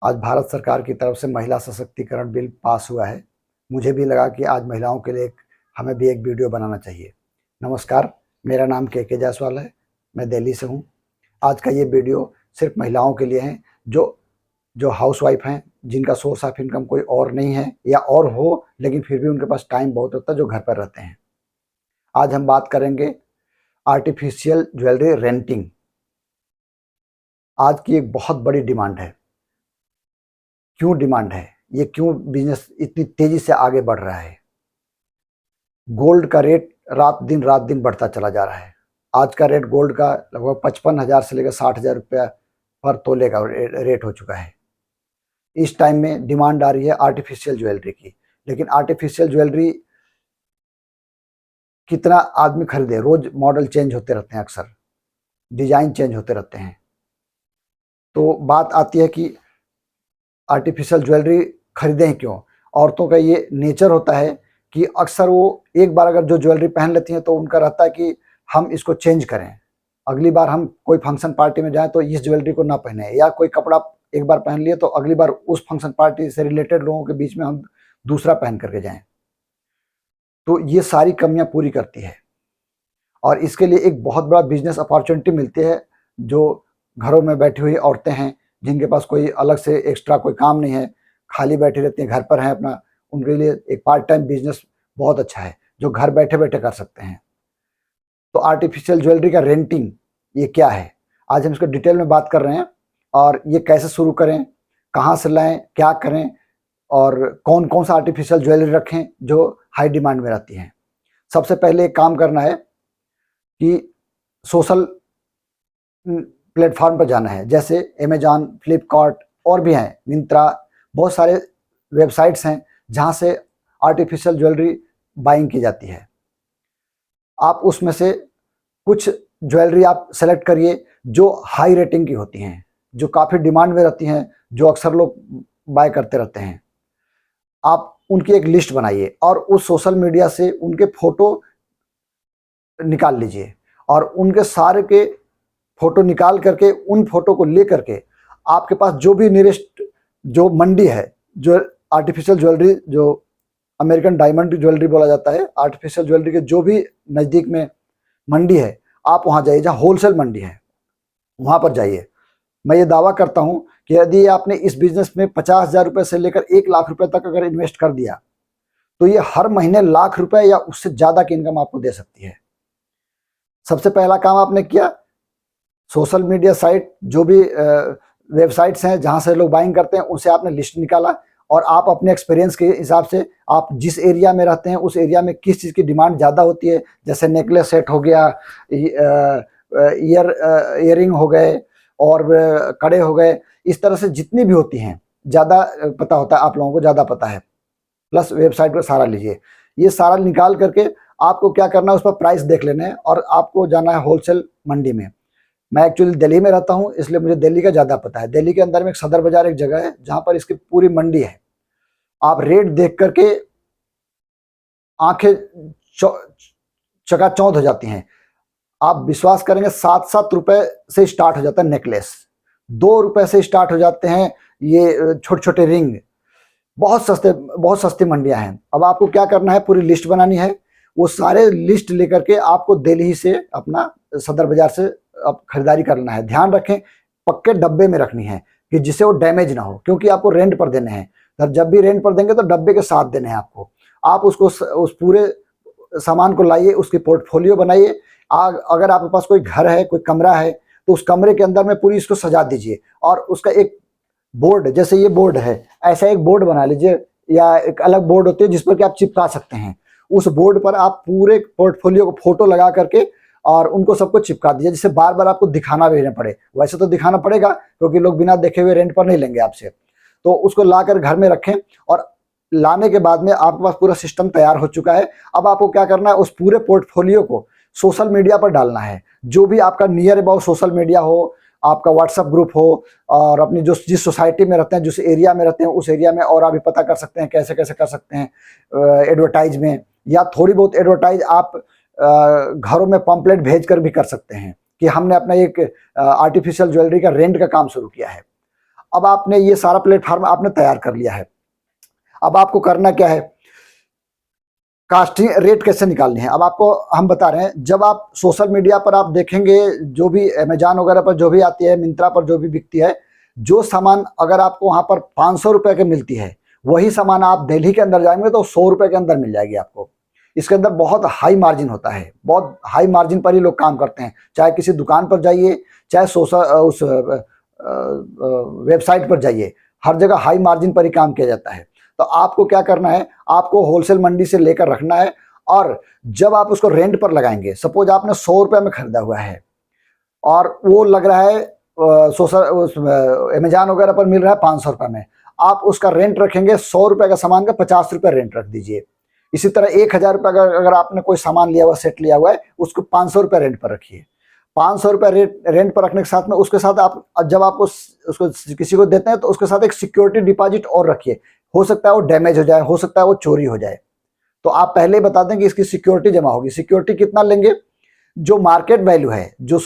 आज भारत सरकार की तरफ से महिला सशक्तिकरण बिल पास हुआ है। मुझे भी लगा कि आज महिलाओं के लिए हमें भी एक वीडियो बनाना चाहिए। नमस्कार, मेरा नाम के जायसवाल है, मैं दिल्ली से हूँ। आज का ये वीडियो सिर्फ महिलाओं के लिए है जो जो हाउसवाइफ हैं, जिनका सोर्स ऑफ इनकम कोई और नहीं है या और हो लेकिन फिर भी उनके पास टाइम बहुत होता है, जो घर पर रहते हैं। आज हम बात करेंगे आर्टिफिशियल ज्वेलरी रेंटिंग। आज की एक बहुत बड़ी डिमांड है। क्यों डिमांड है? ये क्यों बिजनेस इतनी तेजी से आगे बढ़ रहा है? गोल्ड का रेट रात दिन बढ़ता चला जा रहा है। आज का रेट गोल्ड का लगभग 55,000 से लेकर 60,000 रुपया पर तोले का रेट हो चुका है। इस टाइम में डिमांड आ रही है आर्टिफिशियल ज्वेलरी की, लेकिन आर्टिफिशियल ज्वेलरी कितना आदमी खरीदे? रोज मॉडल चेंज होते रहते हैं, अक्सर डिजाइन चेंज होते रहते हैं। तो बात आती है कि आर्टिफिशियल ज्वेलरी खरीदें क्यों? औरतों का ये नेचर होता है कि अक्सर वो एक बार अगर जो ज्वेलरी पहन लेती हैं तो उनका रहता है कि हम इसको चेंज करें, अगली बार हम कोई फंक्शन पार्टी में जाएं तो इस ज्वेलरी को ना पहने, या कोई कपड़ा एक बार पहन लिए तो अगली बार उस फंक्शन पार्टी से रिलेटेड लोगों के बीच में हम दूसरा पहन करके जाएं। तो ये सारी कमियां पूरी करती है और इसके लिए एक बहुत बड़ा बिजनेस अपॉर्चुनिटी मिलती है। जो घरों में बैठी हुई औरतें हैं, जिनके पास कोई अलग से एक्स्ट्रा कोई काम नहीं है, खाली बैठी रहती हैं, घर पर हैं अपना, उनके लिए एक पार्ट टाइम बिजनेस बहुत अच्छा है जो घर बैठे बैठे कर सकते हैं। तो आर्टिफिशियल ज्वेलरी का रेंटिंग ये क्या है, आज हम इसको डिटेल में बात कर रहे हैं। और ये कैसे शुरू करें, कहाँ से लाएं, क्या करें और कौन कौन सा आर्टिफिशियल ज्वेलरी रखें जो हाई डिमांड में रहती हैं। सबसे पहले एक काम करना है कि सोशल प्लेटफॉर्म पर जाना है, जैसे अमेजॉन, फ्लिपकार्ट और भी हैं, मिंत्रा, बहुत सारे वेबसाइट्स हैं जहां से आर्टिफिशियल ज्वेलरी बाइंग की जाती है। आप उसमें से कुछ ज्वेलरी आप सेलेक्ट करिए जो हाई रेटिंग की होती हैं, जो काफ़ी डिमांड में रहती हैं, जो अक्सर लोग बाय करते रहते हैं। आप उनकी एक लिस्ट बनाइए और उस सोशल मीडिया से उनके फोटो निकाल लीजिए और उनके सारे के फोटो निकाल करके उन फोटो को ले करके आपके पास जो भी नियरेस्ट जो मंडी है, जो आर्टिफिशियल ज्वेलरी, जो अमेरिकन डायमंड ज्वेलरी बोला जाता है, आर्टिफिशियल ज्वेलरी के जो भी नज़दीक में मंडी है, आप वहाँ जाइए, जहाँ होलसेल मंडी है वहाँ पर जाइए। मैं ये दावा करता हूँ कि यदि आपने इस बिजनेस में 50,000 रुपये से लेकर 1,00,000 रुपये तक अगर इन्वेस्ट कर दिया तो ये हर महीने लाख रुपए या उससे ज़्यादा की इनकम आपको दे सकती है। सबसे पहला काम आपने किया, सोशल मीडिया साइट, जो भी वेबसाइट्स हैं जहां से लोग बाइंग करते हैं, उनसे आपने लिस्ट निकाला और आप अपने एक्सपीरियंस के हिसाब से आप जिस एरिया में रहते हैं उस एरिया में किस चीज़ की डिमांड ज़्यादा होती है, जैसे नेकलेस सेट हो गया, ईयरिंग हो गए और कड़े हो गए, इस तरह से जितनी भी होती हैं ज़्यादा पता होता है, आप लोगों को ज़्यादा पता है। प्लस वेबसाइट पर सारा लीजिए, ये सारा निकाल करके आपको क्या करना है, उस पर प्राइस देख लेना है और आपको जाना है होलसेल मंडी में। मैं एक्चुअली दिल्ली में रहता हूँ, इसलिए मुझे दिल्ली का ज़्यादा पता है। दिल्ली के अंदर में एक सदर बाजार एक जगह है जहाँ पर इसकी पूरी मंडी है। आप रेट देख करके आंखें चकाचौंध हो जाती हैं। आप विश्वास करेंगे, 7-7 रुपए से स्टार्ट हो जाता है नेकलेस, 2 रुपए से स्टार्ट हो जाते हैं ये छोटे छोटे रिंग। बहुत सस्ती मंडियां हैं। अब आपको क्या करना है, पूरी लिस्ट बनानी है। वो सारे लिस्ट लेकर के आपको दिल्ली से अपना सदर बाजार से अब खरीदारी करना है। ध्यान रखें, पक्के डब्बे में रखनी है कि जिससे वो डैमेज ना हो, क्योंकि आपको रेंट पर देने हैं। जब भी रेंट पर देंगे तो डब्बे के साथ देने हैं आपको। आप उसको उस पूरे सामान को लाइए, उसकी पोर्टफोलियो बनाइए। अगर आपके पास कोई घर है, कोई कमरा है, तो उस कमरे के अंदर में पूरी इसको सजा दीजिए और उसका एक बोर्ड, जैसे ये बोर्ड है, ऐसा एक बोर्ड बना लीजिए, या एक अलग बोर्ड होती है जिस पर कि आप चिपका सकते हैं। उस बोर्ड पर आप पूरे पोर्टफोलियो को फोटो लगा करके और उनको सबको चिपका दीजिए, जिससे बार बार आपको दिखाना भी नहीं पड़े। वैसे तो दिखाना पड़ेगा क्योंकि लोग बिना देखे हुए रेंट पर नहीं लेंगे आपसे। तो उसको लाकर घर में रखें और लाने के बाद में आपके पास पूरा सिस्टम तैयार हो चुका है। अब आपको क्या करना है, उस पूरे पोर्टफोलियो को सोशल मीडिया पर डालना है। जो भी आपका नियर अबाउट सोशल मीडिया हो, आपका व्हाट्सएप ग्रुप हो, और अपनी जिस सोसाइटी में रहते हैं, जिस एरिया में रहते हैं, उस एरिया में और आप भी पता कर सकते हैं कैसे कैसे कर सकते हैं एडवर्टाइज में, या थोड़ी बहुत एडवर्टाइज आप घरों में पंपलेट भेज कर भी कर सकते हैं कि हमने अपना एक आर्टिफिशियल ज्वेलरी का रेंट का काम शुरू किया है। अब आपने ये सारा प्लेटफॉर्म आपने तैयार कर लिया है। अब आपको करना क्या है, कास्टिंग रेट कैसे निकालने हैं। अब आपको हम बता रहे हैं, जब आप सोशल मीडिया पर आप देखेंगे, जो भी अमेजॉन वगैरह पर जो भी आती है, मिंत्रा पर जो भी बिकती है, जो सामान अगर आपको वहाँ पर 500 रुपये की मिलती है, वही सामान आप दिल्ली के अंदर जाएंगे तो 100 रुपये के अंदर मिल जाएगी आपको। इसके अंदर बहुत हाई मार्जिन होता है, बहुत हाई मार्जिन पर ही लोग काम करते हैं। चाहे किसी दुकान पर जाइए, चाहे उस वेबसाइट पर जाइए, हर जगह हाई मार्जिन पर ही काम किया जाता है। तो आपको क्या करना है, आपको होलसेल मंडी से लेकर रखना है, और जब आप उसको रेंट पर लगाएंगे, सपोज आपने 100 रुपये में खरीदा हुआ है और वो लग रहा है अमेजॉन वगैरह पर मिल रहा है 500 रुपये में, आप उसका रेंट रखेंगे 100 रुपये का सामान का 50 रुपये रेंट रख दीजिए। इसी तरह 1000 रुपये का अगर आपने कोई सामान लिया हुआ, सेट लिया हुआ है, उसको 500 रुपये रेंट पर रखिए। 500 रुपये रेंट पर रखने के साथ में उसके साथ आप जब आप उसको किसी को देते हैं तो उसके साथ एक सिक्योरिटी डिपॉजिट और रखिए। हो सकता है वो डैमेज हो जाए, हो सकता है वो चोरी हो जाए, तो आप पहले ही बता दें कि इसकी सिक्योरिटी जमा होगी। सिक्योरिटी कितना लेंगे, जो मार्केट वैल्यू है, जो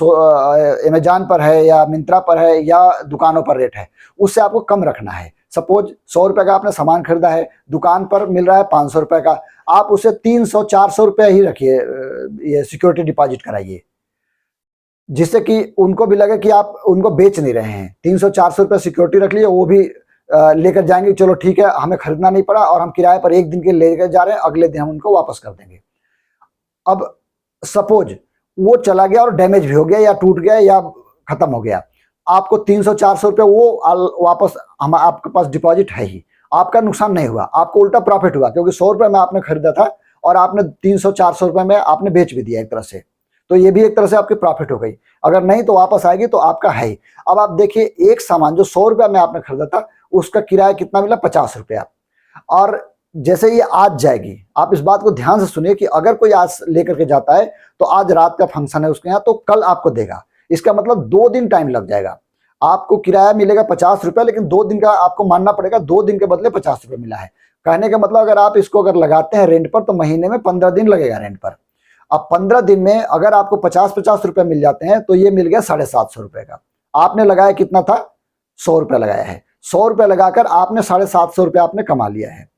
अमेजॉन पर है या मिंत्रा पर है या दुकानों पर रेट है, उससे आपको कम रखना है। सपोज 100 रुपये का आपने सामान खरीदा है, दुकान पर मिल रहा है 500 रुपये का, आप उसे 300-400 रुपये ही रखिए, ये सिक्योरिटी डिपॉजिट कराइए, जिससे कि उनको भी लगे कि आप उनको बेच नहीं रहे हैं। 300-400 रुपये सिक्योरिटी रख लिए, वो भी लेकर जाएंगे, चलो ठीक है, हमें खरीदना नहीं पड़ा और हम किराए पर एक दिन के लेकर जा रहे हैं, अगले दिन हम उनको वापस कर देंगे। अब सपोज वो चला गया और डैमेज भी हो गया या टूट गया या खत्म हो गया, आपको 300-400 रुपये वो वापस हम आपके पास डिपॉजिट है ही, आपका नुकसान नहीं हुआ, आपको उल्टा प्रॉफिट हुआ, क्योंकि 100 रुपये में आपने खरीदा था और आपने 300-400 रुपये में आपने बेच भी दिया एक तरह से, तो ये भी एक तरह से आपकी प्रॉफिट हो गई। अगर नहीं तो वापस आएगी तो आपका है ही। अब आप देखिए, एक सामान जो 100 रुपये में आपने खरीदा था, उसका किराया कितना मिला, 50 रुपया। और जैसे ये आज जाएगी, आप इस बात को ध्यान से सुनिए कि अगर कोई आज लेकर के जाता है तो आज रात का फंक्शन है उसके यहाँ, तो कल आपको देगा। इसका मतलब 2 दिन टाइम लग जाएगा। आपको किराया मिलेगा 50 रुपये, लेकिन 2 दिन का आपको मानना पड़ेगा, 2 दिन के बदले 50 रुपये मिला है। कहने का मतलब, अगर आप इसको अगर लगाते हैं रेंट पर, तो महीने में 15 दिन लगेगा रेंट पर। अब 15 दिन में अगर आपको 50-50 रुपये मिल जाते हैं, तो ये मिल गया 750 रुपये का। आपने लगाया कितना था, 100 रुपये लगाया है। 100 रुपये लगाकर आपने 750 रुपये आपने कमा लिया है।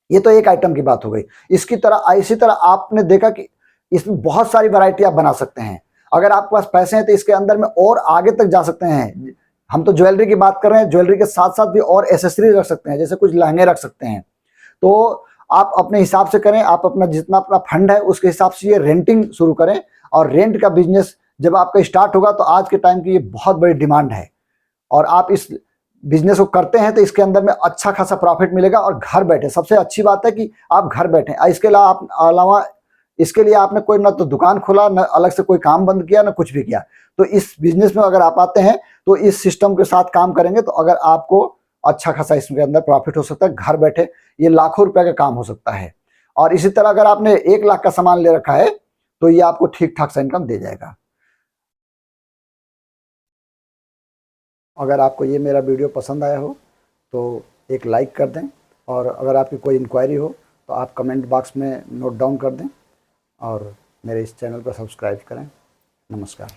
ये तो एक आइटम की बात हो गई। इसी तरह आपने देखा कि इसमें बहुत सारी वैरायटी आप बना सकते हैं। अगर आपके पास पैसे हैं तो इसके अंदर में और आगे तक जा सकते हैं। हम तो ज्वेलरी की बात कर रहे हैं, ज्वेलरी के साथ साथ भी और एसेसरीज रख सकते हैं, जैसे कुछ लहंगे रख सकते हैं। तो आप अपने हिसाब से करें, आप अपना जितना अपना फंड है उसके हिसाब से ये रेंटिंग शुरू करें। और रेंट का बिजनेस जब आपका स्टार्ट होगा तो आज के टाइम की ये बहुत बड़ी डिमांड है, और आप इस बिजनेस को करते हैं तो इसके अंदर में अच्छा खासा प्रॉफिट मिलेगा। और घर बैठे, सबसे अच्छी बात है कि आप घर बैठे, इसके अलावा इसके लिए आपने कोई ना तो दुकान खोला, ना अलग से कोई काम बंद किया, ना कुछ भी किया। तो इस बिजनेस में अगर आप आते हैं तो इस सिस्टम के साथ काम करेंगे तो अगर आपको अच्छा खासा इसके अंदर प्रॉफिट हो सकता है। घर बैठे ये लाखों रुपए का काम हो सकता है। और इसी तरह अगर आपने 1 लाख का सामान ले रखा है तो ये आपको ठीक ठाक सा इनकम दे जाएगा। अगर आपको ये मेरा वीडियो पसंद आया हो तो एक लाइक कर दें, और अगर आपकी कोई इंक्वायरी हो तो आप कमेंट बॉक्स में नोट डाउन कर दें, और मेरे इस चैनल को सब्सक्राइब करें। नमस्कार।